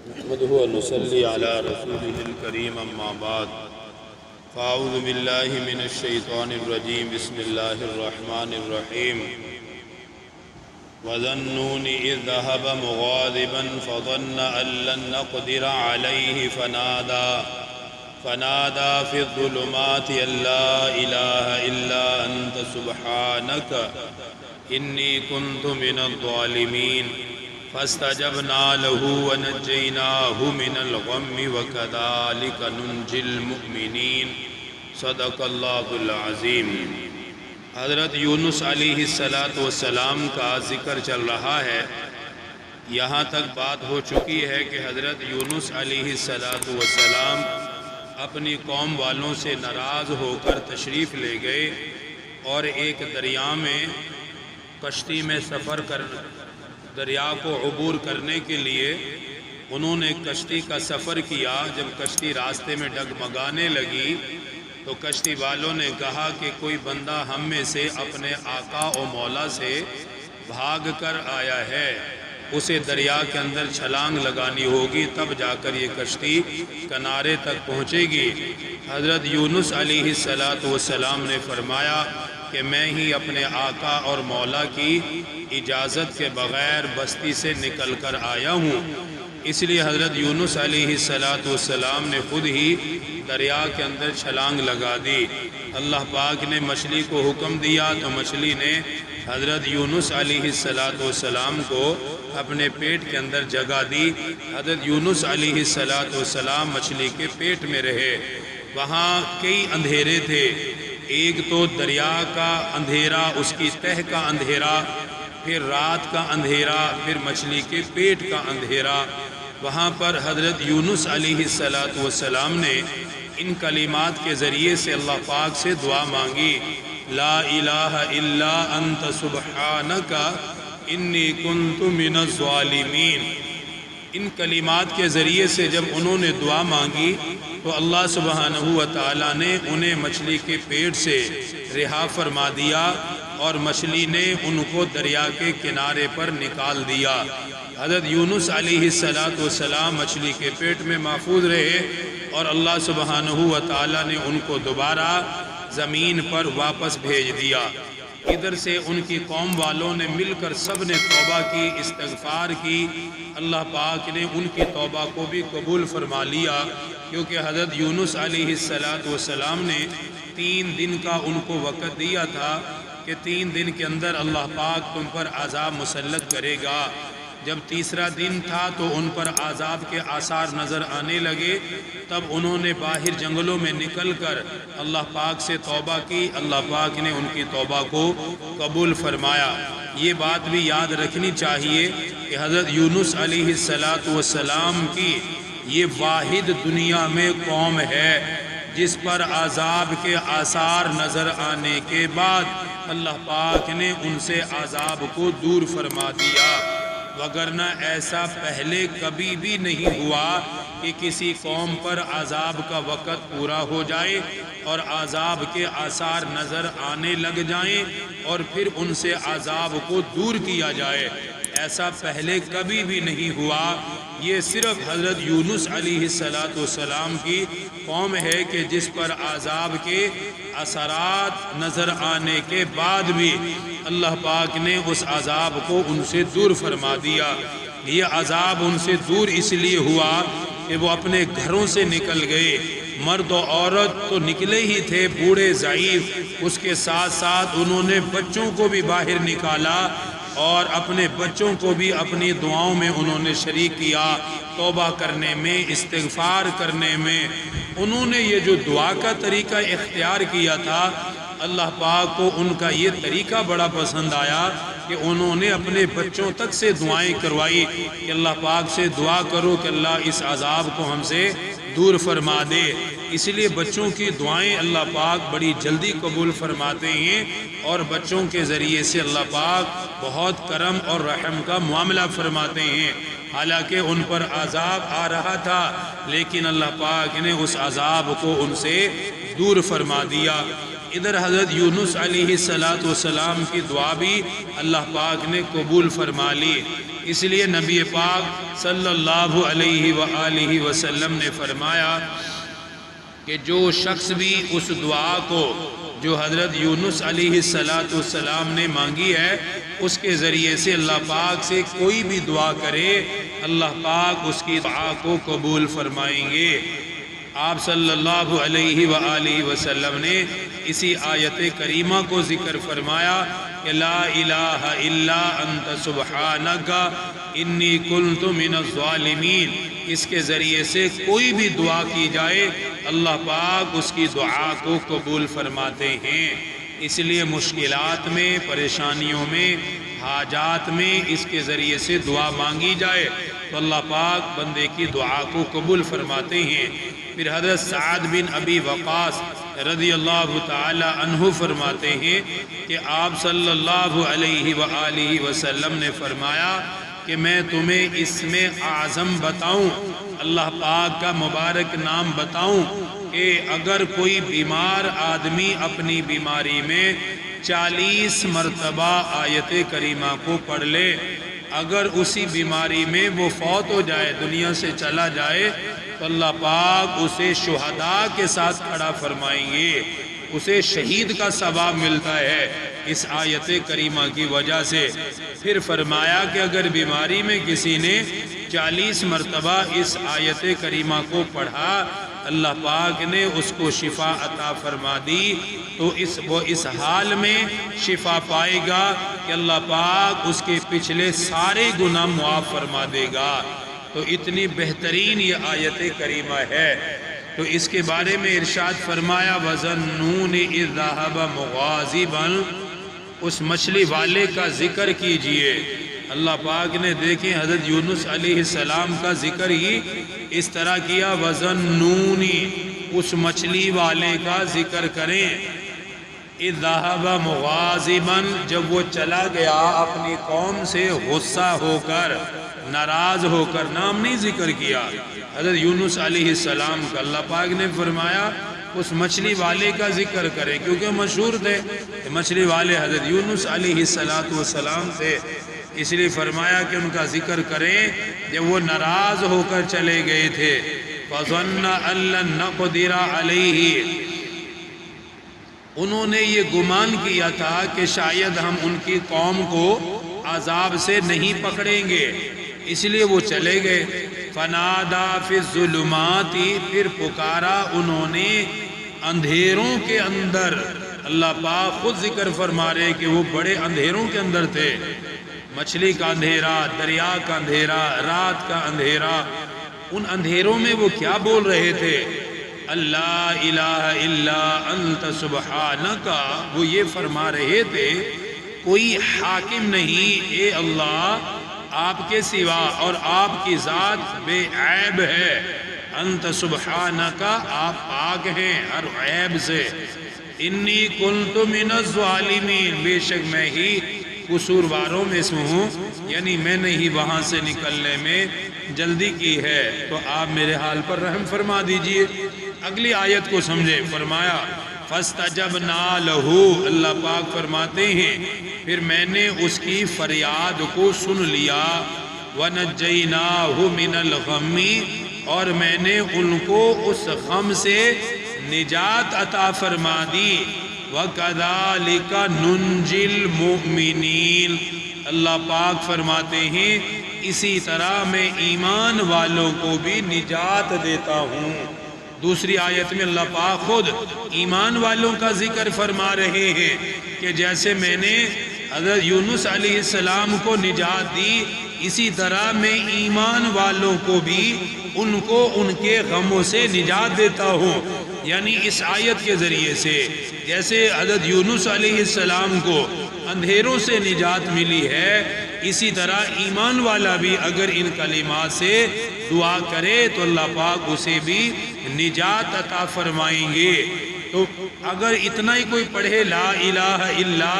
نحمده ونصلي على رسوله الكريم أما بعد فأعوذ بالله من الشيطان الرجيم بسم الله الرحمن الرحيم وذا النون إذ ذهب مغاضبا فظن أن لن نقدر عليه فنادى في الظلمات أن لا إله إلا أنت سبحانك إني كنت من الظالمين فاستجبنا له ونجيناه من الغم وكذلك ننجي المؤمنين صدق اللہ العظیم۔ حضرت یونس علیہ السلام کا ذکر چل رہا ہے۔ یہاں تک بات ہو چکی ہے کہ حضرت یونس علیہ السلام اپنی قوم والوں سے ناراض ہو کر تشریف لے گئے اور ایک دریا میں کشتی میں سفر دریا کو عبور کرنے کے لیے انہوں نے کشتی کا سفر کیا۔ جب کشتی راستے میں ڈگمگانے لگی تو کشتی والوں نے کہا کہ کوئی بندہ ہم میں سے اپنے آقا و مولا سے بھاگ کر آیا ہے، اسے دریا کے اندر چھلانگ لگانی ہوگی تب جا کر یہ کشتی کنارے تک پہنچے گی۔ حضرت یونس علیہ السلام نے فرمایا کہ میں ہی اپنے آقا اور مولا کی اجازت کے بغیر بستی سے نکل کر آیا ہوں، اس لیے حضرت یونس علیہ السلام نے خود ہی دریا کے اندر چھلانگ لگا دی۔ اللہ پاک نے مچھلی کو حکم دیا تو مچھلی نے حضرت یونس علیہ السلام کو اپنے پیٹ کے اندر جگہ دی۔ حضرت یونس علیہ السلام مچھلی کے پیٹ میں رہے۔ وہاں کئی اندھیرے تھے، ایک تو دریا کا اندھیرا، اس کی تہہ کا اندھیرا، پھر رات کا اندھیرا، پھر مچھلی کے پیٹ کا اندھیرا۔ وہاں پر حضرت یونس علیہ السلام نے ان کلمات کے ذریعے سے اللہ پاک سے دعا مانگی، لا الہ الا انت سبحانک انی کنت من الظالمین۔ ان کلمات کے ذریعے سے جب انہوں نے دعا مانگی تو اللہ سبحانہ و تعالیٰ نے انہیں مچھلی کے پیٹ سے رہا فرما دیا اور مچھلی نے ان کو دریا کے کنارے پر نکال دیا۔ حضرت یونس علیہ السلام مچھلی کے پیٹ میں محفوظ رہے اور اللہ سبحانہ و تعالیٰ نے ان کو دوبارہ زمین پر واپس بھیج دیا۔ ادھر سے ان کی قوم والوں نے مل کر سب نے توبہ کی، استغفار کی۔ اللہ پاک نے ان کی توبہ کو بھی قبول فرما لیا، کیونکہ حضرت یونس علیہ السلام نے 3 دن کا ان کو وقت دیا تھا کہ 3 دن کے اندر اللہ پاک تم پر عذاب مسلط کرے گا۔ جب تیسرا دن تھا تو ان پر عذاب کے آثار نظر آنے لگے، تب انہوں نے باہر جنگلوں میں نکل کر اللہ پاک سے توبہ کی۔ اللہ پاک نے ان کی توبہ کو قبول فرمایا۔ یہ بات بھی یاد رکھنی چاہیے کہ حضرت یونس علیہ السلام کی یہ واحد دنیا میں قوم ہے جس پر عذاب کے آثار نظر آنے کے بعد اللہ پاک نے ان سے عذاب کو دور فرما دیا، وگرنہ ایسا پہلے کبھی بھی نہیں ہوا کہ کسی قوم پر عذاب کا وقت پورا ہو جائے اور عذاب کے آثار نظر آنے لگ جائیں اور پھر ان سے عذاب کو دور کیا جائے۔ ایسا پہلے کبھی بھی نہیں ہوا۔ یہ صرف حضرت یونس علیہ السلام کی قوم ہے کہ جس پر عذاب کے اثرات نظر آنے کے بعد بھی اللہ پاک نے اس عذاب کو ان سے دور فرما دیا۔ یہ عذاب ان سے دور اس لیے ہوا کہ وہ اپنے گھروں سے نکل گئے۔ مرد و عورت تو نکلے ہی تھے، بوڑھے ضعیف، اس کے ساتھ ساتھ انہوں نے بچوں کو بھی باہر نکالا اور اپنے بچوں کو بھی اپنی دعاؤں میں انہوں نے شریک کیا، توبہ کرنے میں، استغفار کرنے میں۔ انہوں نے یہ جو دعا کا طریقہ اختیار کیا تھا، اللہ پاک کو ان کا یہ طریقہ بڑا پسند آیا کہ انہوں نے اپنے بچوں تک سے دعائیں کروائی کہ اللہ پاک سے دعا کرو کہ اللہ اس عذاب کو ہم سے دور فرما دے۔ اس لیے بچوں کی دعائیں اللہ پاک بڑی جلدی قبول فرماتے ہیں اور بچوں کے ذریعے سے اللہ پاک بہت کرم اور رحم کا معاملہ فرماتے ہیں۔ حالانکہ ان پر عذاب آ رہا تھا لیکن اللہ پاک نے اس عذاب کو ان سے دور فرما دیا۔ ادھر حضرت یونس علیہ السلام کی دعا بھی اللہ پاک نے قبول فرما لی۔ اس لیے نبی پاک صلی اللہ علیہ وآلہ وسلم نے فرمایا کہ جو شخص بھی اس دعا کو جو حضرت یونس علیہ السلام نے مانگی ہے اس کے ذریعے سے اللہ پاک سے کوئی بھی دعا کرے، اللہ پاک اس کی دعا کو قبول فرمائیں گے۔ آپ صلی اللہ علیہ وآلہ وسلم نے اسی آیت کریمہ کو ذکر فرمایا کہ لا الہ الا انت سبحانک انی کنت من الظالمین۔ اس کے ذریعے سے کوئی بھی دعا کی جائے اللہ پاک اس کی دعا کو قبول فرماتے ہیں۔ اس لیے مشکلات میں، پریشانیوں میں، حاجات میں اس کے ذریعے سے دعا مانگی جائے تو اللہ پاک بندے کی دعا کو قبول فرماتے ہیں۔ پھر حضرت سعد بن ابی وقاص رضی اللہ تعالی عنہ فرماتے ہیں کہ آپ صلی اللہ علیہ وآلہ وسلم نے فرمایا کہ میں تمہیں اسم اعظم بتاؤں، اللہ پاک کا مبارک نام بتاؤں کہ اگر کوئی بیمار آدمی اپنی بیماری میں 40 مرتبہ آیت کریمہ کو پڑھ لے، اگر اسی بیماری میں وہ فوت ہو جائے، دنیا سے چلا جائے، تو اللہ پاک اسے شہداء کے ساتھ کھڑا فرمائیں گے، اسے شہید کا ثواب ملتا ہے اس آیت کریمہ کی وجہ سے۔ پھر فرمایا کہ اگر بیماری میں کسی نے 40 مرتبہ اس آیت کریمہ کو پڑھا، اللہ پاک نے اس کو شفا عطا فرما دی، تو وہ اس حال میں شفا پائے گا کہ اللہ پاک اس کے پچھلے سارے گناہ معاف فرما دے گا۔ تو اتنی بہترین یہ آیت کریمہ ہے۔ تو اس کے بارے میں ارشاد فرمایا وَظَنُّونِ إِذْ ذَهَبَ مُغَاضِبًا، اس مچھلی والے کا ذکر کیجئے۔ اللہ پاک نے دیکھیں حضرت یونس علیہ السلام کا ذکر ہی اس طرح کیا، وَظَنُّونِ، اس مچھلی والے کا ذکر کریں، إِذْ ذَهَبَ مُغَاضِبًا، جب وہ چلا گیا اپنی قوم سے غصہ ہو کر، ناراض ہو کر، نام نہیں ذکر کیا حضرت یونس علیہ السلام کا۔ اللہ پاک نے فرمایا اس مچھلی والے کا ذکر کریں، کیونکہ مشہور تھے مچھلی والے حضرت یونس علیہ السلام تھے، اس لیے فرمایا کہ ان کا ذکر کریں جب وہ ناراض ہو کر چلے گئے تھے۔ فَظَنَّ أَن لَّن نَّقْدِرَ عَلَيْهِ، انہوں نے یہ گمان کیا تھا کہ شاید ہم ان کی قوم کو عذاب سے نہیں پکڑیں گے، اس لیے وہ چلے گئے۔ فَنَادَى فِي الظُّلُمَاتِ، پھر پکارا انہوں نے اندھیروں کے اندر۔ اللہ پاک خود ذکر فرما رہے کہ وہ بڑے اندھیروں کے اندر تھے، مچھلی کا اندھیرا، دریا کا اندھیرا، رات کا اندھیرا، ان اندھیروں میں وہ کیا بول رہے تھے؟ اللہ الہ الا انت سبحانک، وہ یہ فرما رہے تھے کوئی حاکم نہیں اے اللہ آپ کے سوا، اور آپ کی ذات بے عیب ہے، انت سبحانک، آپ پاک ہیں ہر عیب سے، انی کنت من الظالمین، بے شک میں ہی قصورواروں میں سے ہوں، یعنی میں نے ہی وہاں سے نکلنے میں جلدی کی ہے، تو آپ میرے حال پر رحم فرما دیجئے۔ اگلی آیت کو سمجھے، فرمایا فَاسْتَجَبْنَا لَهُ، اللہ پاک فرماتے ہیں پھر میں نے اس کی فریاد کو سن لیا، وَنَجَّيْنَاهُ مِنَ الْغَمِّ، اور میں نے ان کو اس غم سے نجات عطا فرما دی، وَكَذَلِكَ نُنْجِي الْمُؤْمِنِينَ، اللہ پاک فرماتے ہیں اسی طرح میں ایمان والوں کو بھی نجات دیتا ہوں۔ دوسری آیت میں اللہ پاک خود ایمان والوں کا ذکر فرما رہے ہیں کہ جیسے میں نے حضرت یونس علیہ السلام کو نجات دی، اسی طرح میں ایمان والوں کو بھی ان کو ان کے غموں سے نجات دیتا ہوں۔ یعنی اس آیت کے ذریعے سے جیسے حضرت یونس علیہ السلام کو اندھیروں سے نجات ملی ہے، اسی طرح ایمان والا بھی اگر ان کلمات سے دعا کرے تو اللہ پاک اسے بھی نجات عطا فرمائیں گے۔ تو اگر اتنا ہی کوئی پڑھے لا الہ الا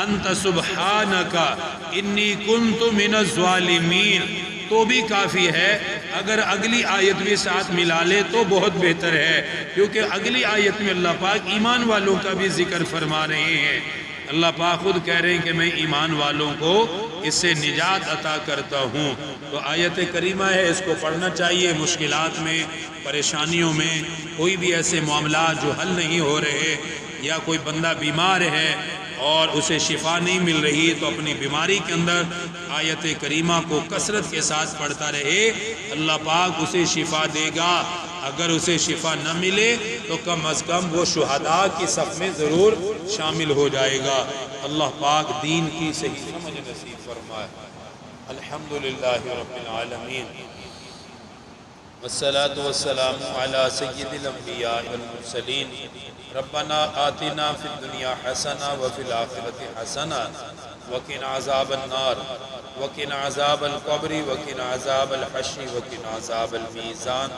انت سبحانک انی کنت من الظالمین، تو بھی کافی ہے، اگر اگلی آیت بھی ساتھ ملا لے تو بہت بہتر ہے، کیونکہ اگلی آیت میں اللہ پاک ایمان والوں کا بھی ذکر فرما رہے ہیں۔ اللہ پاک خود کہہ رہے ہیں کہ میں ایمان والوں کو اس سے نجات عطا کرتا ہوں۔ تو آیت کریمہ ہے، اس کو پڑھنا چاہیے۔ مشکلات میں، پریشانیوں میں، کوئی بھی ایسے معاملات جو حل نہیں ہو رہے، یا کوئی بندہ بیمار ہے اور اسے شفا نہیں مل رہی، تو اپنی بیماری کے اندر آیت کریمہ کو کثرت کے ساتھ پڑھتا رہے، اللہ پاک اسے شفا دے گا۔ اگر اسے شفا نہ ملے تو کم از کم وہ شہداء کی صف میں ضرور شامل ہو جائے گا۔ اللہ پاک دین کی صحیح سمجھ نصیب فرمائے۔ الحمدللہ رب العالمین، والصلاة والسلام علی سید الانبیاء والمرسلین۔ ربنا آتنا فی الدنیا حسنہ وفی الآخرۃ حسنہ وقنا عذاب النار وقنا عذاب القبر وقنا عذاب الحشر وقنا عذاب المیزان۔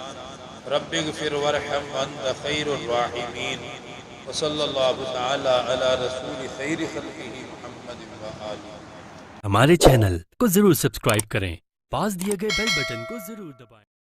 رب اغفر وارحم وانت خیر الراحمین، وصلی اللہ تعالی علی رسول خیر خلقہ محمد وآلہ۔ ہمارے چینل کو ضرور سبسکرائب کریں، پاس دیے گئے بیل بٹن کو ضرور دبائیں۔